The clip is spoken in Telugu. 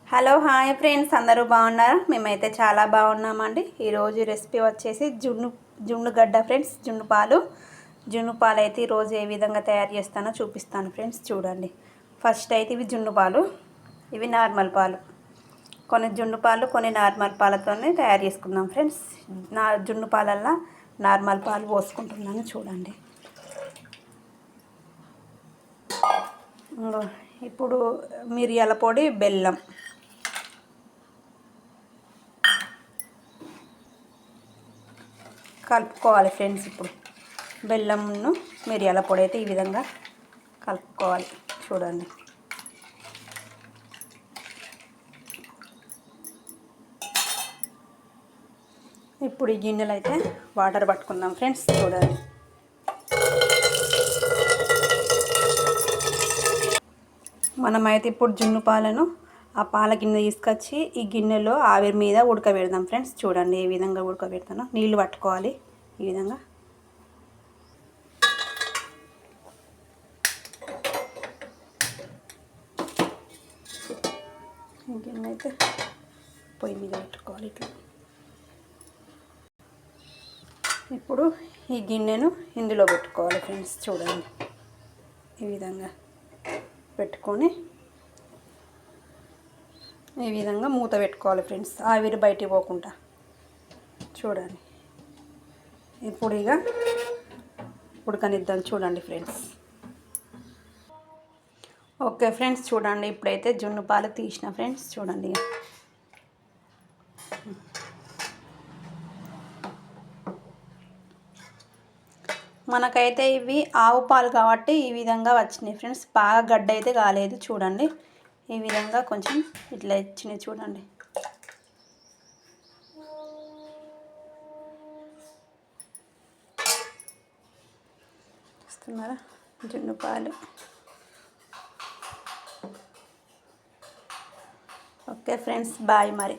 హలో హాయ్ ఫ్రెండ్స్, అందరూ బాగున్నారా? మేమైతే చాలా బాగున్నామండి. ఈరోజు రెసిపీ వచ్చేసి జున్నుగడ్డ ఫ్రెండ్స్. జున్ను పాలు అయితే ఈరోజు ఏ విధంగా తయారు చేస్తానో చూపిస్తాను ఫ్రెండ్స్. చూడండి. ఫస్ట్ అయితే ఇవి జున్ను పాలు, ఇవి నార్మల్ పాలు. కొన్ని జున్ను పాలు కొన్ని నార్మల్ పాలతోనే తయారు చేసుకుందాం ఫ్రెండ్స్. జున్ను పాలల్లో నార్మల్ పాలు పోసుకుంటున్నాను. చూడండి. ఇప్పుడు మిరియాల పొడి, బెల్లం, కలుపుకోవాలి ఫ్రెండ్స్. ఇప్పుడు బెల్లంను మిరియాల పొడి అయితే ఈ విధంగా కలుపుకోవాలి. చూడండి. ఇప్పుడు ఈ గిన్నెలు అయితే వాటర్ పట్టుకుందాం ఫ్రెండ్స్. చూడండి. మనమైతే ఇప్పుడు జున్ను పాలను ఆ పాల గిన్నె తీసుకొచ్చి ఈ గిన్నెలో ఆవిరి మీద ఉడకబెడదాం ఫ్రెండ్స్. చూడండి ఏ విధంగా ఉడకబెడతానో. నీళ్ళు పట్టుకోవాలి ఈ విధంగా. ఈ గిన్నె అయితే పొయ్యి మీద పెట్టుకోవాలి ఇట్లా. ఇప్పుడు ఈ గిన్నెను ఇందులో పెట్టుకోవాలి ఫ్రెండ్స్. చూడండి ఈ విధంగా పెట్టుకొని ఈ విధంగా మూత పెట్టుకోవాలి ఫ్రెండ్స్, ఆవిరి బయటికి పోకుండా. చూడండి. ఇప్పుడు ఇక ఉడకనిద్దాం. చూడండి ఫ్రెండ్స్. ఓకే ఫ్రెండ్స్, చూడండి. ఇప్పుడైతే జున్ను పాలు తీసిన ఫ్రెండ్స్. చూడండి. మనకైతే ఇవి ఆవు పాలు కాబట్టి ఈ విధంగా వచ్చినాయి ఫ్రెండ్స్. బాగా గడ్డ అయితే కాలేదు. చూడండి ఈ విధంగా కొంచెం ఇట్లా వచ్చినాయి. చూడండి. వస్తున్నారా జున్ను పాలు? ఓకే ఫ్రెండ్స్, బాయ్ మరి.